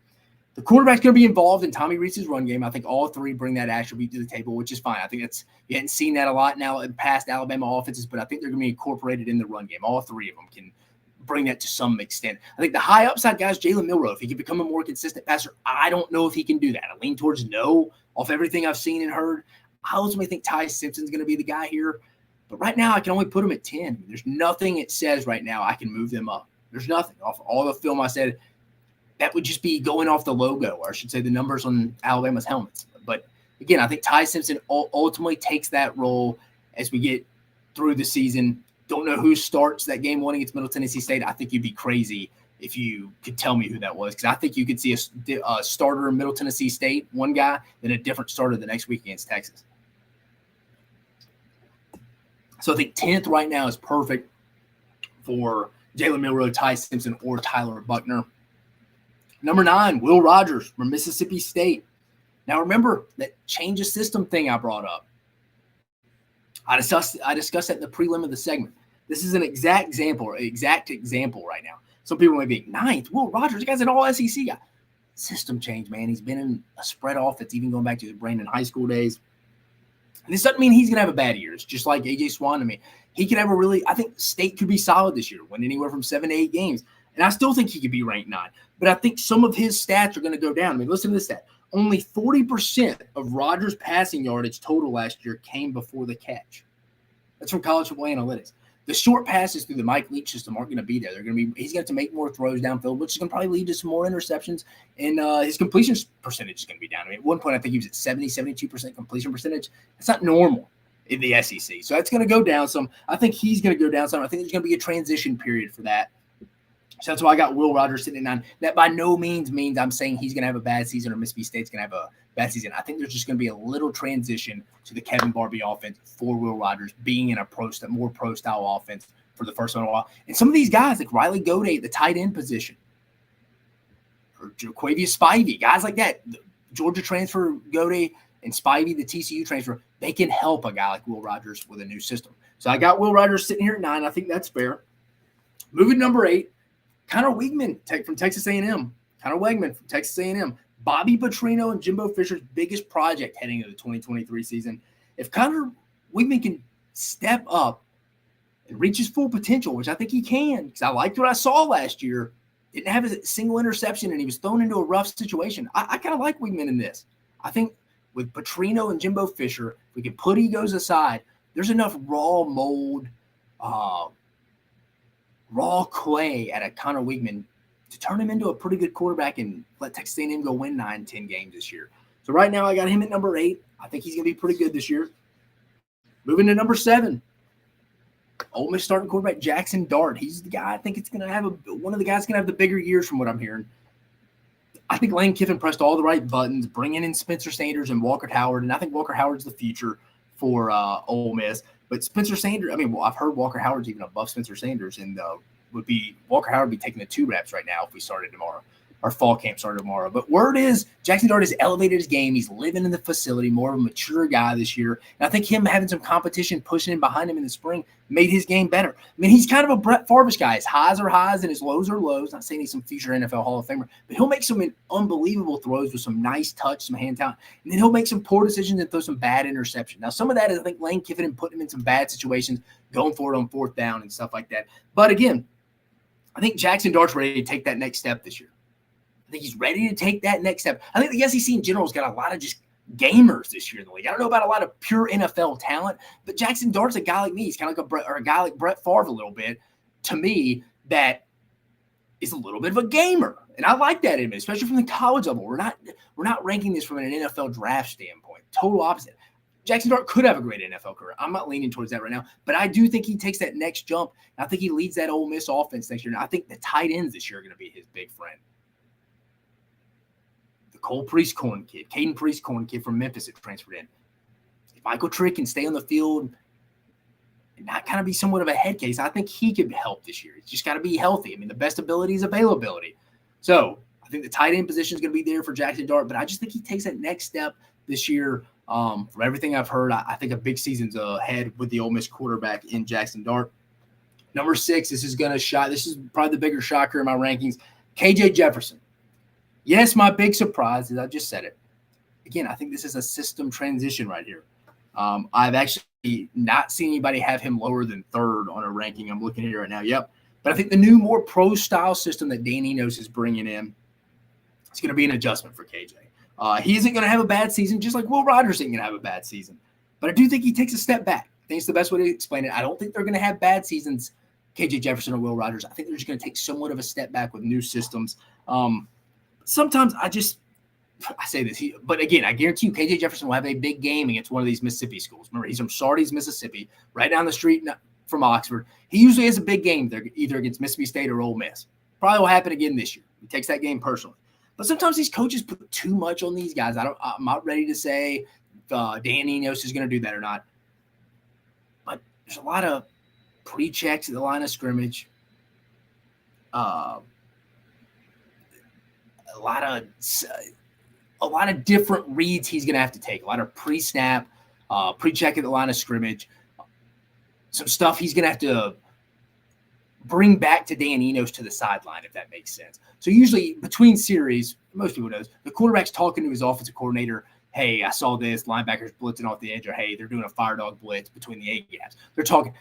The quarterback's going to be involved in Tommy Rees's run game. I think all three bring that attribute to the table, which is fine. I think you hadn't seen that a lot now in past Alabama offenses, but I think they're going to be incorporated in the run game. All three of them can bring that to some extent. I think the high upside guy is Jalen Milroe. If he can become a more consistent passer, I don't know if he can do that. I lean towards no off everything I've seen and heard. I ultimately think Ty Simpson's going to be the guy here. But right now, I can only put him at 10. There's nothing it says right now I can move them up. There's nothing. Off all the film I said, that would just be going off the logo, or I should say the numbers on Alabama's helmets. But again, I think Ty Simpson ultimately takes that role as we get through the season. Don't know who starts that game one against Middle Tennessee State. I think you'd be crazy if you could tell me who that was, because I think you could see a starter in Middle Tennessee State, one guy, then a different starter the next week against Texas. So I think 10th right now is perfect for Jalen Milroe, Ty Simpson, or Tyler Buckner. Number 9, Will Rogers from Mississippi State. Now remember that change of system thing I brought up. I discussed that in the prelim of the segment. This is an exact example right now. Some people may be 9th. Will Rogers, the guy's an all SEC guy. System change, man. He's been in a spread offense, even going back to his Brandon high school days. And this doesn't mean he's going to have a bad year. It's just like A.J. Swan to me. He could have I think State could be solid this year, win anywhere from 7 to 8 games. And I still think he could be ranked 9. But I think some of his stats are going to go down. I mean, listen to this stat. Only 40% of Rogers' passing yardage total last year came before the catch. That's from College Football Analytics. The short passes through the Mike Leach system aren't going to be there. He's going to have to make more throws downfield, which is going to probably lead to some more interceptions. And his completion percentage is going to be down. I mean, at one point, I think he was at 72% completion percentage. That's not normal in the SEC. So that's going to go down some. I think he's going to go down some. I think there's going to be a transition period for that. So that's why I got Will Rogers sitting at 9. That by no means I'm saying he's going to have a bad season or Mississippi State's going to have a bad season. I think there's just going to be a little transition to the Kevin Barbie offense for Will Rogers being in a more pro-style offense for the first one in a while. And some of these guys, like Riley Goday at the tight end position, or Jaquavius Spivey, guys like that, the Georgia transfer Goday and Spivey, the TCU transfer, they can help a guy like Will Rogers with a new system. So I got Will Rogers sitting here at 9. I think that's fair. Moving to number 8. Connor Weigman from Texas A&M. Connor Weigman from Texas A&M. Bobby Petrino and Jimbo Fisher's biggest project heading into the 2023 season. If Connor Weigman can step up and reach his full potential, which I think he can, because I liked what I saw last year, didn't have a single interception, and he was thrown into a rough situation. I kind of like Weigman in this. I think with Petrino and Jimbo Fisher, if we can put egos aside, there's enough raw mold, raw clay at a Connor Weigman to turn him into a pretty good quarterback and let Texas A&M go win 9-10 games this year. So right now I got him at number 8. I think he's going to be pretty good this year. Moving to number 7, Ole Miss starting quarterback Jackson Dart. He's the guy I think it's going to have one of the guys going to have the bigger years from what I'm hearing. I think Lane Kiffin pressed all the right buttons, bringing in Spencer Sanders and Walker Howard, and I think Walker Howard's the future for Ole Miss. But Spencer Sanders, I've heard Walker Howard's even above Spencer Sanders, and Walker Howard would be taking the 2 reps right now if we started tomorrow. Our fall camp started tomorrow. But word is Jackson Dart has elevated his game. He's living in the facility, more of a mature guy this year. And I think him having some competition pushing him behind him in the spring made his game better. I mean, he's kind of a Brett Favre guy. His highs are highs and his lows are lows. Not saying he's some future NFL Hall of Famer, but he'll make some unbelievable throws with some nice touch, some hand talent. And then he'll make some poor decisions and throw some bad interceptions. Now, some of that is, I think, Lane Kiffin and putting him in some bad situations, going for it on 4th down and stuff like that. But again, I think Jackson Dart's ready to take that next step this year. I think he's ready to take that next step. I think the SEC in general has got a lot of just gamers this year in the league. I don't know about a lot of pure NFL talent, but Jackson Dart's a guy like me. He's kind of like a guy like Brett Favre a little bit, to me, that is a little bit of a gamer. And I like that in him, especially from the college level. We're not ranking this from an NFL draft standpoint. Total opposite. Jackson Dart could have a great NFL career. I'm not leaning towards that right now, but I do think he takes that next jump. I think he leads that Ole Miss offense next year. And I think the tight ends this year are going to be his big friend. The Cole Priestcorn kid, Caden Priestcorn kid from Memphis that transferred in. If Michael Trick can stay on the field not kind of be somewhat of a head case. I think he could help this year. He's just got to be healthy. I mean, the best ability is availability. So I think the tight end position is going to be there for Jackson Dart, but I just think he takes that next step this year. From everything I've heard, I think a big season's ahead with the Ole Miss quarterback in Jackson Dart. Number 6, this is probably the bigger shocker in my rankings, KJ Jefferson. Yes, my big surprise is I just said it. Again, I think this is a system transition right here. I've actually not seen anybody have him lower than 3rd on a ranking. I'm looking here right now. Yep. But I think the new, more pro-style system that Dan Enos is bringing in is going to be an adjustment for KJ. He isn't going to have a bad season, just like Will Rogers isn't going to have a bad season. But I do think he takes a step back. I think it's the best way to explain it. I don't think they're going to have bad seasons, KJ Jefferson or Will Rogers. I think they're just going to take somewhat of a step back with new systems. Sometimes I say this, but again, I guarantee you KJ Jefferson will have a big game against one of these Mississippi schools. Remember, he's from Sardis, Mississippi, right down the street from Oxford. He usually has a big game there, either against Mississippi State or Ole Miss. Probably will happen again this year. He takes that game personally. But sometimes these coaches put too much on these guys. I'm not ready to say Dan Enos is going to do that or not. But there's a lot of pre-checks at the line of scrimmage. A lot of different reads he's going to have to take. A lot of pre-snap, pre-check at the line of scrimmage. Some stuff he's going to have to bring back to Dan Enos to the sideline, if that makes sense. So usually between series, most people knows, the quarterback's talking to his offensive coordinator, hey, I saw this, linebackers blitzing off the edge, or hey, they're doing a fire dog blitz between the A-gaps. They're talking.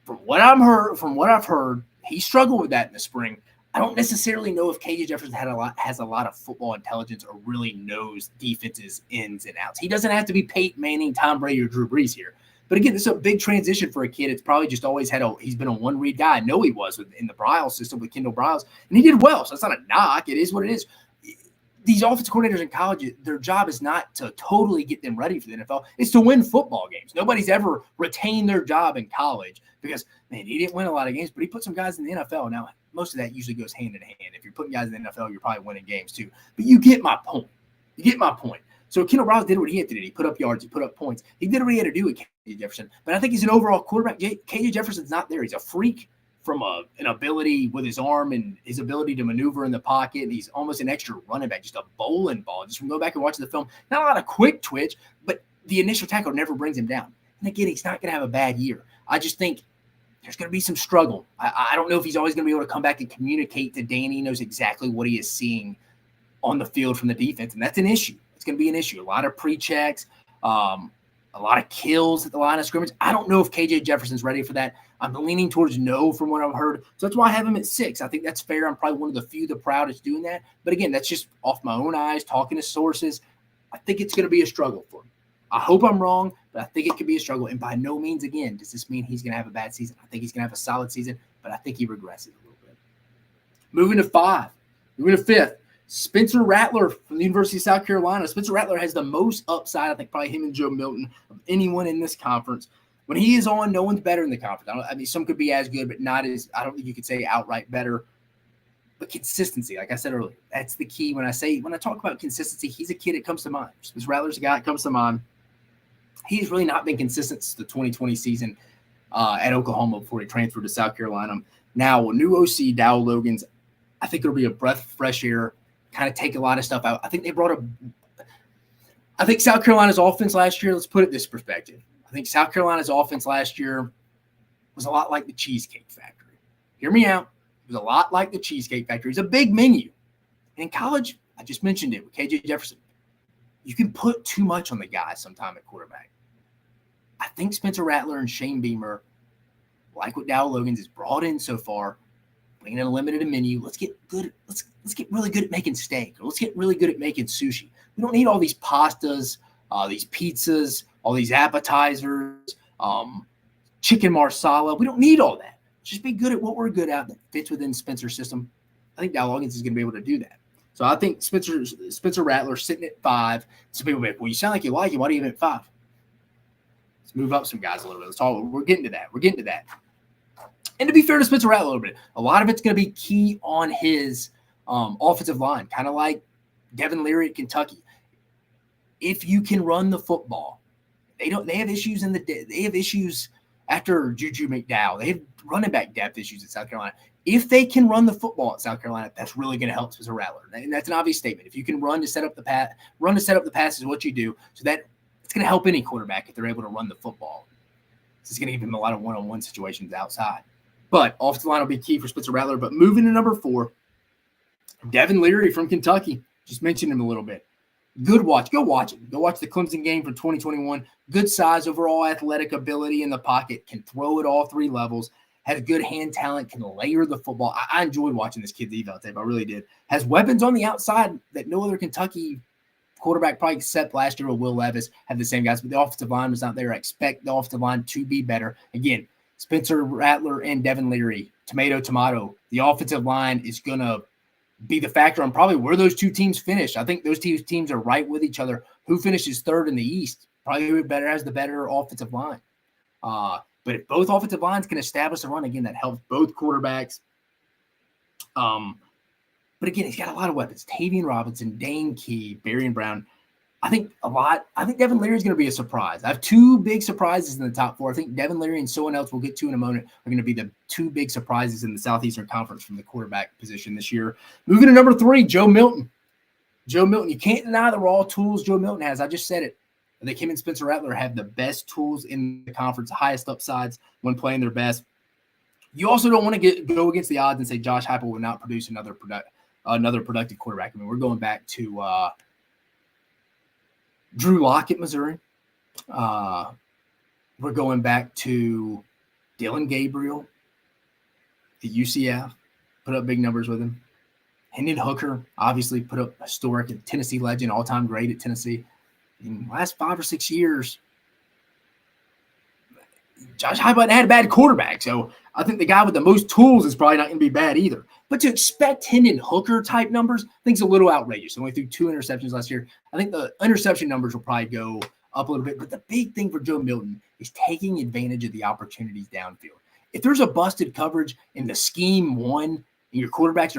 From what I've heard, he struggled with that in the spring. I don't necessarily know if KJ Jefferson has a lot of football intelligence or really knows defenses ins and outs. He doesn't have to be Peyton Manning, Tom Brady, or Drew Brees here. But again, this is a big transition for a kid. It's probably just always he's been a one-read guy. I know he was in the Briles system with Kendall Briles, and he did well. So that's not a knock. It is what it is. These offensive coordinators in college, their job is not to totally get them ready for the NFL. It's to win football games. Nobody's ever retained their job in college because, man, he didn't win a lot of games, but he put some guys in the NFL. Now, most of that usually goes hand in hand. If you're putting guys in the NFL, you're probably winning games too. But you get my point. So Kendall Briles did what he had to do. He put up yards. He put up points. He did what he had to do with KJ Jefferson. But I think he's an overall quarterback. KJ Jefferson's not there. He's a freak from an ability with his arm and his ability to maneuver in the pocket. And he's almost an extra running back, just a bowling ball. Just from going back and watching the film, not a lot of quick twitch, but the initial tackle never brings him down. And again, he's not going to have a bad year. I just think there's going to be some struggle. I don't know if he's always going to be able to come back and communicate to Dan Enos exactly what he is seeing on the field from the defense. And that's an issue. It's going to be an issue. A lot of pre-checks, a lot of kills at the line of scrimmage. I don't know if KJ Jefferson's ready for that. I'm leaning towards no from what I've heard. So that's why I have him at 6. I think that's fair. I'm probably one of the few, the proudest doing that. But again, that's just off my own eyes, talking to sources. I think it's going to be a struggle for him. I hope I'm wrong, but I think it could be a struggle. And by no means, again, does this mean he's going to have a bad season. I think he's going to have a solid season, but I think he regresses a little bit. Moving to 5. Moving to 5th. Spencer Rattler from the University of South Carolina. Spencer Rattler has the most upside, I think probably him and Joe Milton, of anyone in this conference. When he is on, no one's better in the conference. I mean, some could be as good, but not as – I don't think you could say outright better. But consistency, like I said earlier, that's the key. When I talk about consistency, he's a kid that comes to mind. Spencer Rattler's a guy that comes to mind. He's really not been consistent since the 2020 season at Oklahoma before he transferred to South Carolina. Now, new OC, Dow Logans, I think it'll be a breath of fresh air, kind of take a lot of stuff out. I think South Carolina's offense last year, let's put it this perspective. I think South Carolina's offense last year was a lot like the Cheesecake Factory. Hear me out. It was a lot like the Cheesecake Factory. It's a big menu. In college, I just mentioned it with KJ Jefferson. You can put too much on the guy sometime at quarterback. I think Spencer Rattler and Shane Beamer, like what Dow Logans has brought in so far, bringing in a limited menu. Let's get good. Let's get really good at making steak, or let's get really good at making sushi. We don't need all these pastas, these pizzas, all these appetizers, chicken marsala. We don't need all that. Just be good at what we're good at that fits within Spencer's system. I think Dow Logans is going to be able to do that. So I think Spencer Rattler sitting at 5. Some people be like, well, you sound like you like him. Why do you have him at 5? Let's move up some guys a little bit. We're getting to that. And to be fair to Spencer Rattler a little bit, a lot of it's going to be key on his offensive line, kind of like Devin Leary at Kentucky. If you can run the football, they have issues after Juju McDowell. They have running back depth issues at South Carolina. If they can run the football at South Carolina, that's really going to help Spencer Rattler. And that's an obvious statement. If you can run to set up the pass is what you do. So that it's going to help any quarterback if they're able to run the football. It's going to give him a lot of one-on-one situations outside. But offensive line will be key for Spencer Rattler. But moving to number 4, Devin Leary from Kentucky. Just mentioned him a little bit. Good watch. Go watch it. Go watch the Clemson game from 2021. Good size, overall athletic ability in the pocket. Can throw at all 3 levels. Has good hand talent. Can layer the football. I enjoyed watching this kid's eval tape. I really did. Has weapons on the outside that no other Kentucky quarterback, probably except last year with Will Levis, have the same guys. But the offensive line was not there. I expect the offensive line to be better. Again, Spencer Rattler and Devin Leary, tomato. The offensive line is going to be the factor on probably where those 2 teams finish. I think those 2 teams are right with each other. Who finishes third in the East? Probably who has the better offensive line. But if both offensive lines can establish a run, again, that helps both quarterbacks. But again, he's got a lot of weapons. Tavian Robinson, Dane Key, Barian Brown. I think Devin Leary is going to be a surprise. I have 2 big surprises in the top 4. I think Devin Leary and someone else we'll get to in a moment are going to be the 2 big surprises in the Southeastern Conference from the quarterback position this year. Moving to number 3, Joe Milton. Joe Milton, you can't deny the raw tools Joe Milton has. I just said it. I think him and Spencer Rattler have the best tools in the conference, highest upsides when playing their best. You also don't want to go against the odds and say Josh Heupel will not produce another productive quarterback. I mean, we're going back to Drew Lock at Missouri. We're going back to Dylan Gabriel at UCF, put up big numbers with him. Hendon Hooker obviously put up historic at Tennessee legend, all-time great at Tennessee. In the last 5 or 6 years, Josh Heupel had a bad quarterback, so I think the guy with the most tools is probably not going to be bad either. But to expect Hendon Hooker type numbers, I think is a little outrageous. He only threw 2 interceptions last year. I think the interception numbers will probably go up a little bit. But the big thing for Joe Milton is taking advantage of the opportunities downfield. If there's a busted coverage in the scheme 1, and your coaches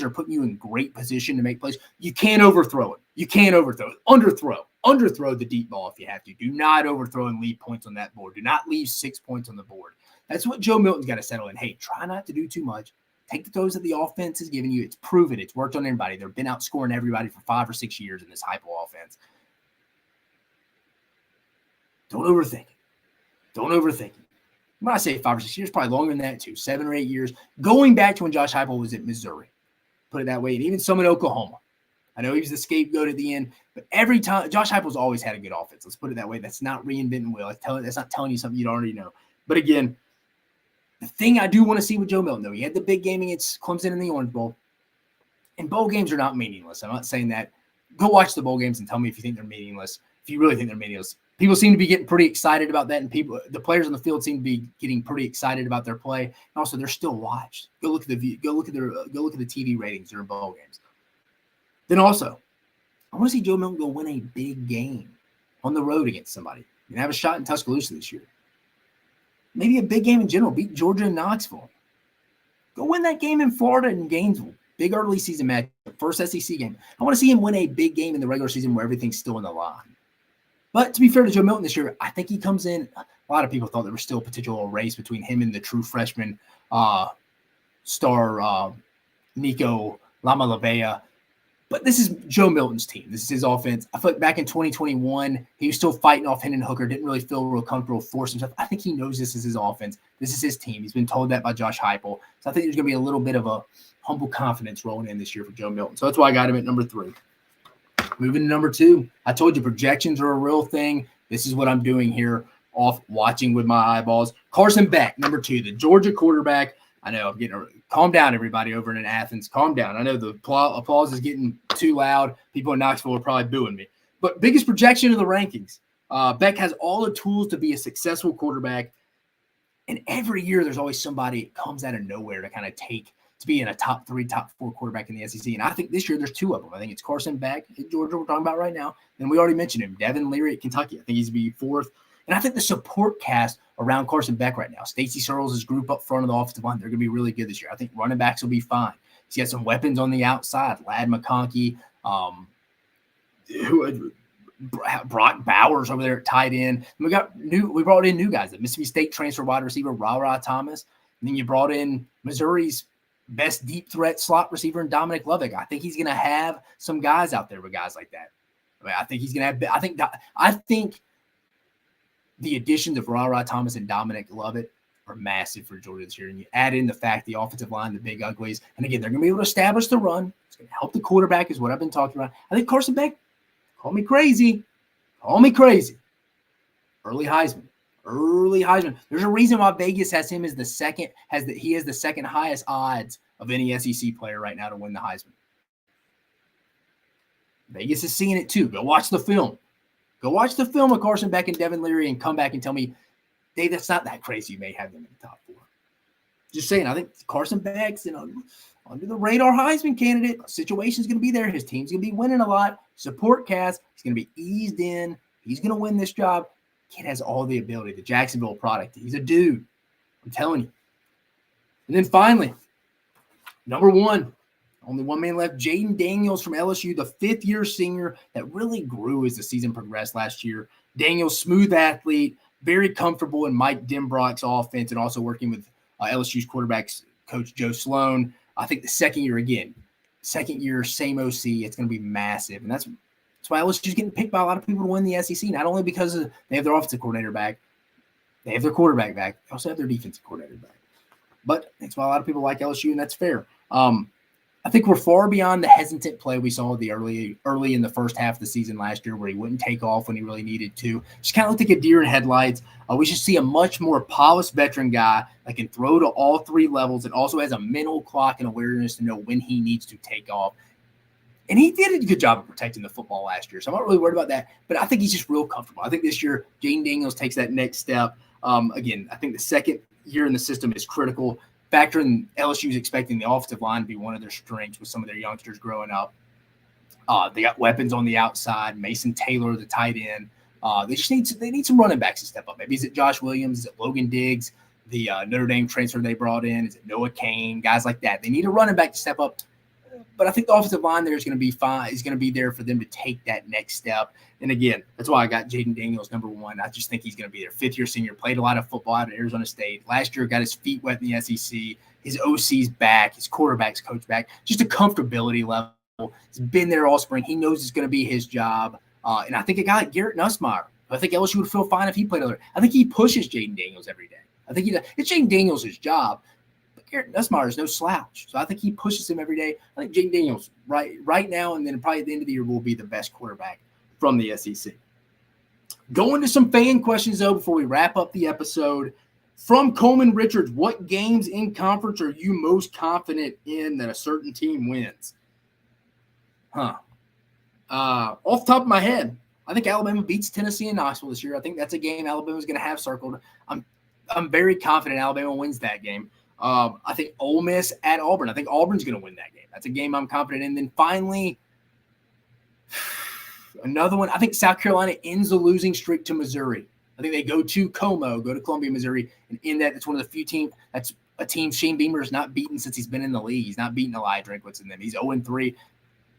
are putting you in great position to make plays, you can't overthrow it. You can't overthrow it. Underthrow the deep ball if you have to. Do not overthrow and leave points on that board. Do not leave 6 points on the board. That's what Joe Milton's got to settle in. Hey, try not to do too much. Take the throws that the offense is giving you. It's proven. It's worked on everybody. They've been outscoring everybody for 5 or 6 years in this Heupel offense. Don't overthink it. When I say 5 or 6 years, probably longer than that too, 7 or 8 years, going back to when Josh Heupel was at Missouri, put it that way, and even some in Oklahoma. I know he was the scapegoat at the end, but every time Josh Heupel's always had a good offense. Let's put it that way. That's not reinventing wheel. That's not telling you something you don't already know. But again, the thing I do want to see with Joe Milton, though, he had the big game against Clemson in the Orange Bowl, and bowl games are not meaningless. I'm not saying that. Go watch the bowl games and tell me if you think they're meaningless. If you really think they're meaningless. People seem to be getting pretty excited about that, and the players on the field seem to be getting pretty excited about their play. And also, they're still watched. Go look at the TV ratings during bowl games. Then also, I want to see Joe Milton go win a big game on the road against somebody. You can have a shot in Tuscaloosa this year. Maybe a big game in general. Beat Georgia and Knoxville. Go win that game in Florida and Gainesville. Big early season match, first SEC game. I want to see him win a big game in the regular season where everything's still in the line. But to be fair to Joe Milton this year, I think he comes in. A lot of people thought there was still a potential race between him and the true freshman star Nico Lamalavea. But this is Joe Milton's team. This is his offense. I feel like back in 2021, he was still fighting off Hendon Hooker, didn't really feel real comfortable forcing himself. I think he knows this is his offense. This is his team. He's been told that by Josh Heupel. So I think there's going to be a little bit of a humble confidence rolling in this year for Joe Milton. So that's why I got him at number 3. Moving to number 2, I told you projections are a real thing. This is what I'm doing here off watching with my eyeballs. Carson Beck, number 2, the Georgia quarterback. I know I'm getting calm down, everybody over in Athens. Calm down. I know the applause is getting too loud. People in Knoxville are probably booing me. But biggest projection of the rankings. Beck has all the tools to be a successful quarterback. And every year there's always somebody that comes out of nowhere to kind of to be in a top 3, top 4 quarterback in the SEC. And I think this year there's 2 of them. I think it's Carson Beck at Georgia we're talking about right now. And we already mentioned him, Devin Leary at Kentucky. I think he's going to be 4th. And I think the support cast around Carson Beck right now, Stacey Searles' group up front of the offensive line, they're going to be really good this year. I think running backs will be fine. He's got some weapons on the outside, Ladd McConkey, Brock Bowers over there at tight end. And we brought in new guys. The Mississippi State transfer wide receiver, Ra Thomas. And then you brought in Missouri's best deep threat slot receiver in Dominic Lovick. I think he's going to have some guys out there with guys like that. I mean, I think he's going to have – I think the additions of Ra Thomas and Dominic Lovick are massive for Georgia this year. And you add in the fact the offensive line, the big uglies. And, again, they're going to be able to establish the run. It's going to help the quarterback is what I've been talking about. I think Carson Beck, call me crazy. Early Heisman. There's a reason why Vegas has him as the second highest odds of any SEC player right now to win the Heisman. Vegas is seeing it too. Go watch the film. Go watch the film of Carson Beck and Devin Leary and come back and tell me, Dave, that's not that crazy. You may have them in the top 4. Just saying, I think Carson Beck's under the radar Heisman candidate. Situation's going to be there. His team's going to be winning a lot. Support cast. He's going to be eased in. He's going to win this job. Kid has all the ability. The Jacksonville product. He's a dude. I'm telling you. And then finally, number 1, only one man left, Jaden Daniels from LSU, the 5th-year senior that really grew as the season progressed last year. Daniels, smooth athlete, very comfortable in Mike Denbrock's offense and also working with LSU's quarterbacks coach Joe Sloan. I think the second year, same OC, it's going to be massive. And that's why LSU's getting picked by a lot of people to win the SEC, not only because they have their offensive coordinator back, they have their quarterback back, they also have their defensive coordinator back. But that's why a lot of people like LSU, and that's fair. I think we're far beyond the hesitant play we saw early in the first half of the season last year where he wouldn't take off when he really needed to. Just kind of looked like a deer in headlights. We should see a much more polished veteran guy that can throw to all 3 levels and also has a mental clock and awareness to know when he needs to take off. And he did a good job of protecting the football last year, so I'm not really worried about that. But I think he's just real comfortable. I think this year Jaden Daniels takes that next step. Again, I think the second year in the system is critical. Factor in LSU's expecting the offensive line to be one of their strengths with some of their youngsters growing up. They got weapons on the outside. Mason Taylor, the tight end. They need some running backs to step up. Maybe is it Josh Williams? Is it Logan Diggs? The Notre Dame transfer they brought in? Is it Noah Cain? Guys like that. They need a running back to step up. But I think the offensive line there is going to be fine. He's going to be there for them to take that next step. And again, that's why I got Jaden Daniels number 1. I just think he's going to be their 5th-year senior. Played a lot of football out at Arizona State. Last year got his feet wet in the SEC. His OC's back. His quarterback's coach back. Just a comfortability level. He's been there all spring. He knows it's going to be his job. And I think a guy like Garrett Nussmeier, I think LSU would feel fine if he played other. I think he pushes Jaden Daniels every day. I think it's Jaden Daniels' job. Garrett Nussmeier is no slouch. So I think he pushes him every day. I think Jaden Daniels right now and then probably at the end of the year will be the best quarterback from the SEC. Going to some fan questions, though, before we wrap up the episode. From Coleman Richards, what games in conference are you most confident in that a certain team wins? Off the top of my head, I think Alabama beats Tennessee in Knoxville this year. I think that's a game Alabama's going to have circled. I'm very confident Alabama wins that game. I think Ole Miss at Auburn. I think Auburn's going to win that game. That's a game I'm confident in. Then finally, another one. I think South Carolina ends the losing streak to Missouri. I think they go to Columbia, Missouri, and in that, it's one of the few teams. That's a team Shane Beamer has not beaten since he's been in the league. He's not beaten Elijah Drinkwitz in them. He's 0-3.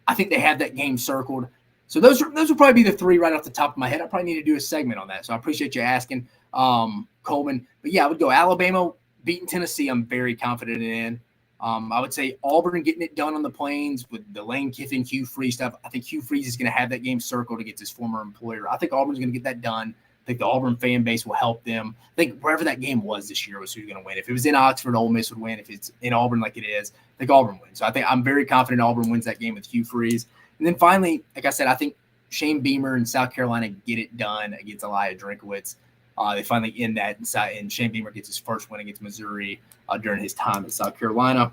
I think they have that game circled. So those will probably be the 3 right off the top of my head. I probably need to do a segment on that. So I appreciate you asking, Coleman. But yeah, I would go Alabama beating Tennessee. I'm very confident in. I would say Auburn getting it done on the Plains with the Lane Kiffin, Hugh Freeze stuff. I think Hugh Freeze is going to have that game circled against his former employer. I think Auburn's going to get that done. I think the Auburn fan base will help them. I think wherever that game was this year was who's going to win. If it was in Oxford, Ole Miss would win. If it's in Auburn like it is, I think Auburn wins. So I think I'm very confident Auburn wins that game with Hugh Freeze. And then finally, like I said, I think Shane Beamer and South Carolina get it done against Elijah Drinkwitz. They finally end that, and Shane Beamer gets his first win against Missouri during his time at South Carolina.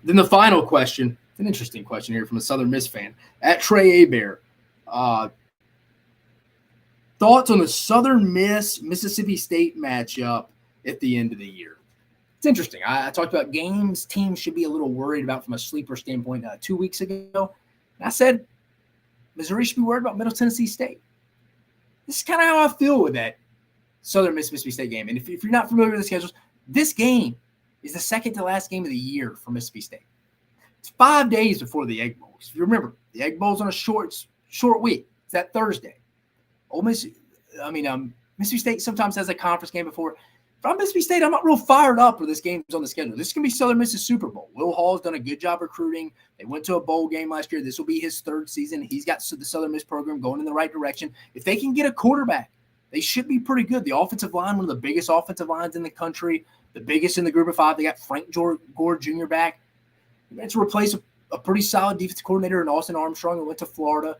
Then the final question, an interesting question here from a Southern Miss fan, at Trey Abear. Thoughts on the Southern Miss Mississippi State matchup at the end of the year? It's interesting. I talked about games teams should be a little worried about from a sleeper standpoint 2 weeks ago. And I said Missouri should be worried about Middle Tennessee State. This is kind of how I feel with that Southern Miss Mississippi State game. And if you're not familiar with the schedules, this game is the second to last game of the year for Mississippi State. It's 5 days before the Egg Bowl. If you remember, the Egg Bowl's on a short week. It's that Thursday. Mississippi State sometimes has a conference game before. If I'm Mississippi State, I'm not real fired up where this game's on the schedule. This is going to be Southern Miss's Super Bowl. Will Hall's done a good job recruiting. They went to a bowl game last year. This will be his third season. He's got the Southern Miss program going in the right direction. If they can get a quarterback, they should be pretty good. The offensive line, one of the biggest offensive lines in the country, the biggest in the group of five. They got Frank Gore Jr. back. They had to replace a pretty solid defensive coordinator in Austin Armstrong who went to Florida.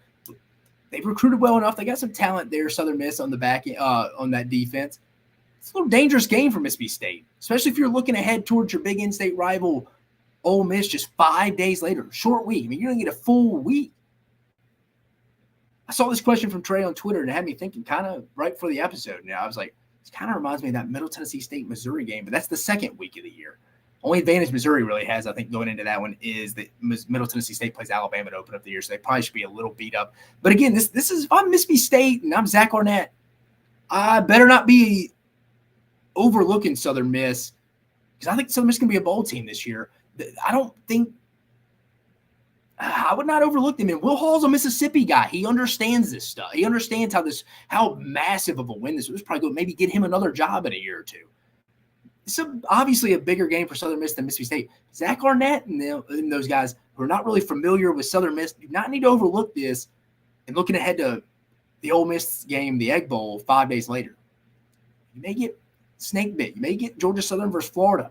They've recruited well enough. They got some talent there, Southern Miss, on the back on that defense. It's a little dangerous game for Mississippi State, especially if you're looking ahead towards your big in-state rival, Ole Miss, just 5 days later. Short week. I mean, you're going to get a full week. I saw this question from Trey on Twitter, and it had me thinking kind of right before the episode. Now I was like, this kind of reminds me of that Middle Tennessee State-Missouri game, but that's the second week of the year. Only advantage Missouri really has, I think, going into that one is that Middle Tennessee State plays Alabama to open up the year, so they probably should be a little beat up. But again, this is, if I'm Mississippi State and I'm Zach Arnett, I better not be overlooking Southern Miss, because I think Southern Miss is going to be a bowl team this year. I would not overlook them. And Will Hall's a Mississippi guy. He understands this stuff. He understands how massive of a win this was. Probably going to maybe get him another job in a year or two. It's obviously a bigger game for Southern Miss than Mississippi State. Zach Arnett and those guys who are not really familiar with Southern Miss do not need to overlook this. And looking ahead to the Ole Miss game, the Egg Bowl, 5 days later, you may get snake bit. You may get Georgia Southern versus Florida.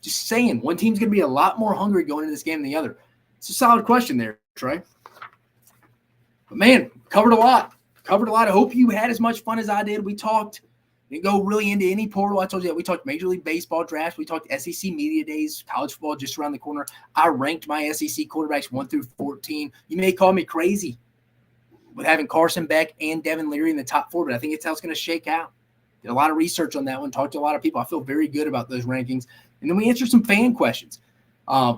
Just saying, one team's going to be a lot more hungry going into this game than the other. It's a solid question there, Trey. But, man, covered a lot. I hope you had as much fun as I did. We talked. Didn't go really into any portal. I told you that we talked Major League Baseball draft. We talked SEC Media Days, college football just around the corner. I ranked my SEC quarterbacks 1 through 14. You may call me crazy with having Carson Beck and Devin Leary in the top 4, but I think it's how it's going to shake out. Did a lot of research on that one, talked to a lot of people. I feel very good about those rankings. And then we answered some fan questions.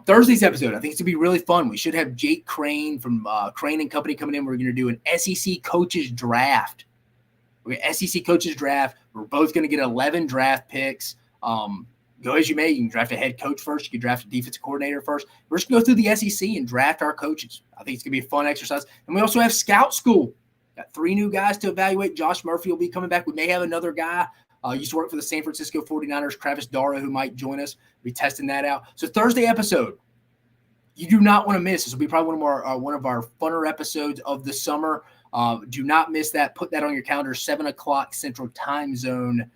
Thursday's episode, I think it's going to be really fun. We should have Jake Crane from Crane & Company coming in. We're going to do an SEC coaches draft. SEC coaches draft. We're both going to get 11 draft picks. Go as you may. You can draft a head coach first. You can draft a defensive coordinator first. We're just going to go through the SEC and draft our coaches. I think it's going to be a fun exercise. And we also have Scout School. Got 3 new guys to evaluate. Josh Murphy will be coming back. We may have another guy. Used to work for the San Francisco 49ers, Travis Dara, who might join us. We'll be testing that out. So Thursday episode, you do not want to miss. This will be probably one of our funner episodes of the summer. Do not miss that. Put that on your calendar, 7 o'clock Central Time Zone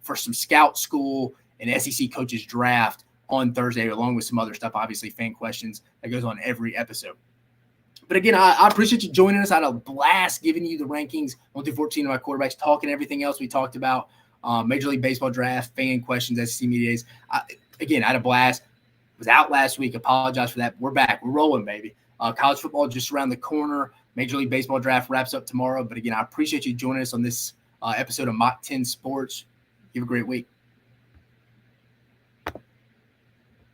for some Scout School and SEC Coaches Draft on Thursday, along with some other stuff, obviously fan questions that goes on every episode. But again, I appreciate you joining us. I had a blast giving you the rankings, 1 through 14 of my quarterbacks, talking everything else we talked about, Major League Baseball draft, fan questions, SEC Media Days. I had a blast. Was out last week. Apologize for that. We're back. We're rolling, baby. College football just around the corner. Major League Baseball draft wraps up tomorrow. But again, I appreciate you joining us on this episode of Mach 10 Sports. You have a great week.